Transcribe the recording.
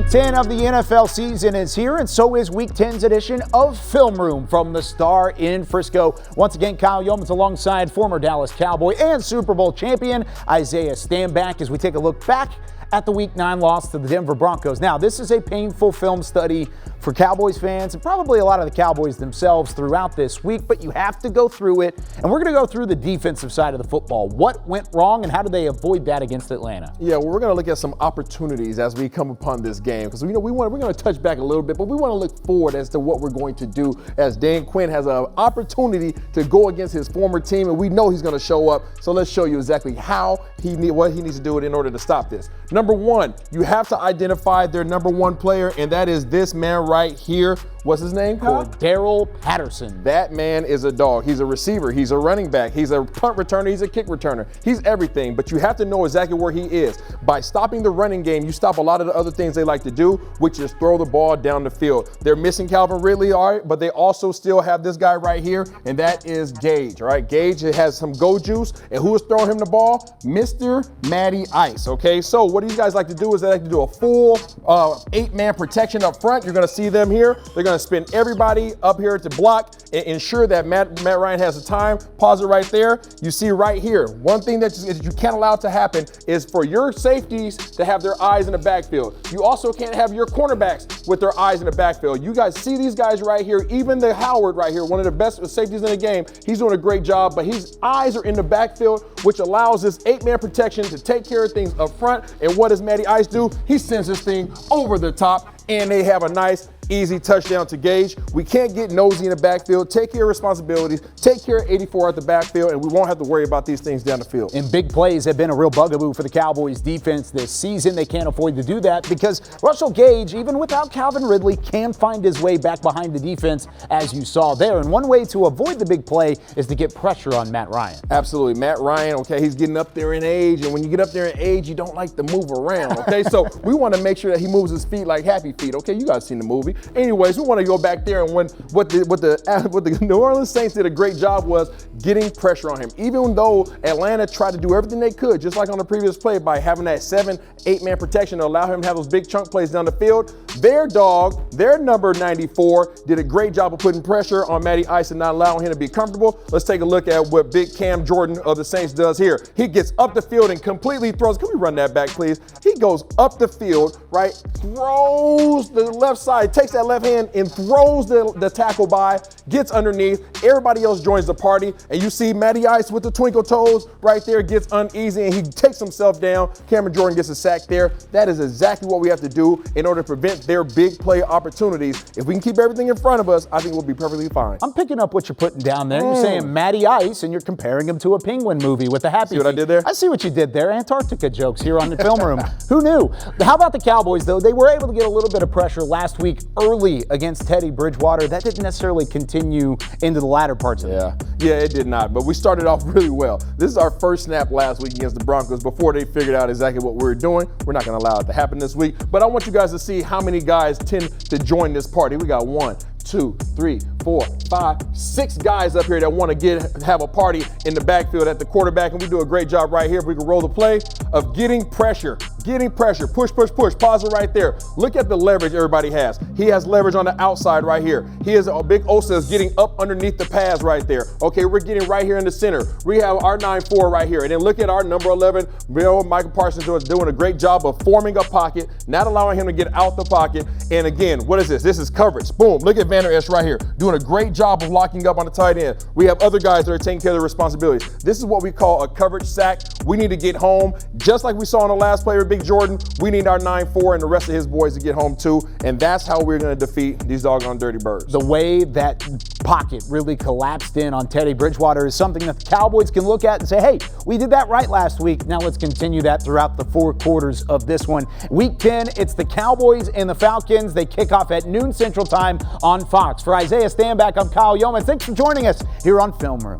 Week 10 of the NFL season is here, and so is Week 10's edition of Film Room from the Star in Frisco. Once again, Kyle Youmans alongside former Dallas Cowboy and Super Bowl champion Isaiah Stanback as we take a look back at the Week 9 loss to the Denver Broncos. Now, this is a painful film study for Cowboys fans and probably a lot of the Cowboys themselves throughout this week, but you have to go through it, and we're going to go through the defensive side of the football. What went wrong and how did they avoid that against Atlanta? Yeah, well, we're going to look at some opportunities as we come upon this game because we're going to touch back a little bit, but we want to look forward as to what we're going to do as Dan Quinn has an opportunity to go against his former team, and we know he's going to show up. So let's show you exactly what he needs to do in order to stop this. Number one, you have to identify their number one player, and that is this man right here. What's his name, Kyle? Daryl Patterson. That man is a dog. He's a receiver. He's a running back. He's a punt returner. He's a kick returner. He's everything, but you have to know exactly where he is. By stopping the running game, you stop a lot of the other things they like to do, which is throw the ball down the field. They're missing Calvin Ridley, all right, but they also still have this guy right here, and that is Gage, all right? Gage has some go juice, and who is throwing him the ball? Mr. Matty Ice, okay? So what these guys like to do is they like to do a full 8-man protection up front. You're going to see them here. They're going to spin everybody up here to block and ensure that Matt Ryan has the time. Pause it right there. You see right here, one thing that you can't allow to happen is for your safeties to have their eyes in the backfield. You also can't have your cornerbacks with their eyes in the backfield. You guys see these guys right here, even the Howard right here, one of the best safeties in the game. He's doing a great job, but his eyes are in the backfield, which allows this 8-man protection to take care of things up front. And what does Matty Ice do? He sends this thing over the top, and they have a nice, easy touchdown to Gage. We can't get nosy in the backfield. Take care of responsibilities. Take care of 84 at the backfield, and we won't have to worry about these things down the field. And big plays have been a real bugaboo for the Cowboys defense this season. They can't afford to do that because Russell Gage, even without Calvin Ridley, can find his way back behind the defense, as you saw there. And one way to avoid the big play is to get pressure on Matt Ryan. Absolutely. Matt Ryan, okay, he's getting up there in age, and when you get up there in age, you don't like to move around, okay? So we want to make sure that he moves his feet like Happy Feet, okay? You guys seen the movie. Anyways, we want to go back there, and what the New Orleans Saints did a great job was getting pressure on him. Even though Atlanta tried to do everything they could, just like on the previous play, by having that 7-8-man protection to allow him to have those big chunk plays down the field, their dog, their number 94, did a great job of putting pressure on Matty Ice and not allowing him to be comfortable. Let's take a look at what big Cam Jordan of the Saints does here. He gets up the field and completely throws. Can we run that back, please? He goes up the field, right, throws the left side, takes that left hand and throws the tackle by, gets underneath. Everybody else joins the party, and you see Matty Ice with the twinkle toes right there gets uneasy, and he takes himself down. Cameron Jordan gets a sack there. That is exactly what we have to do in order to prevent their big play opportunities. If we can keep everything in front of us, I think we'll be perfectly fine. I'm picking up what you're putting down there. You're saying Matty Ice, and you're comparing him to a penguin movie with a happy See what I did there? I see what you did there. Antarctica jokes here on the Film Room. Who knew? How about the Cowboys, though? They were able to get a little bit of pressure last week early against Teddy Bridgewater. That didn't necessarily continue into the latter parts of the game. Yeah, it did not, but we started off really well. This is our first snap last week against the Broncos before they figured out exactly what we were doing. We're not going to allow it to happen this week, but I want you guys to see how many guys tend to join this party. We got 1, 2, 3, 4, 5, 6 guys up here that want to have a party in the backfield at the quarterback, and we do a great job right here. If we can roll the play of getting pressure, push, pause it right there. Look at the leverage everybody has. He has leverage on the outside right here. He has a big Osa is getting up underneath the pads right there. Okay, we're getting right here in the center. We have our 9-4 right here, and then look at our number 11, Michael Parsons doing a great job of forming a pocket, not allowing him to get out the pocket. And again, what is this? This is coverage. Boom, look at Vander Esch right here, doing a great job of locking up on the tight end. We have other guys that are taking care of the responsibilities. This is what we call a coverage sack. We need to get home, just like we saw in the last play with Big Jordan. We need our 9-4 and the rest of his boys to get home too, and that's how we're going to defeat these doggone dirty birds. The way that pocket really collapsed in on Teddy Bridgewater is something that the Cowboys can look at and say, hey, we did that right last week. Now let's continue that throughout the 4 quarters of this one. Week 10, it's the Cowboys and the Falcons. They kick off at noon Central Time on Fox. For Isaiah Stanback, I'm Kyle Youmans. Thanks for joining us here on Film Room.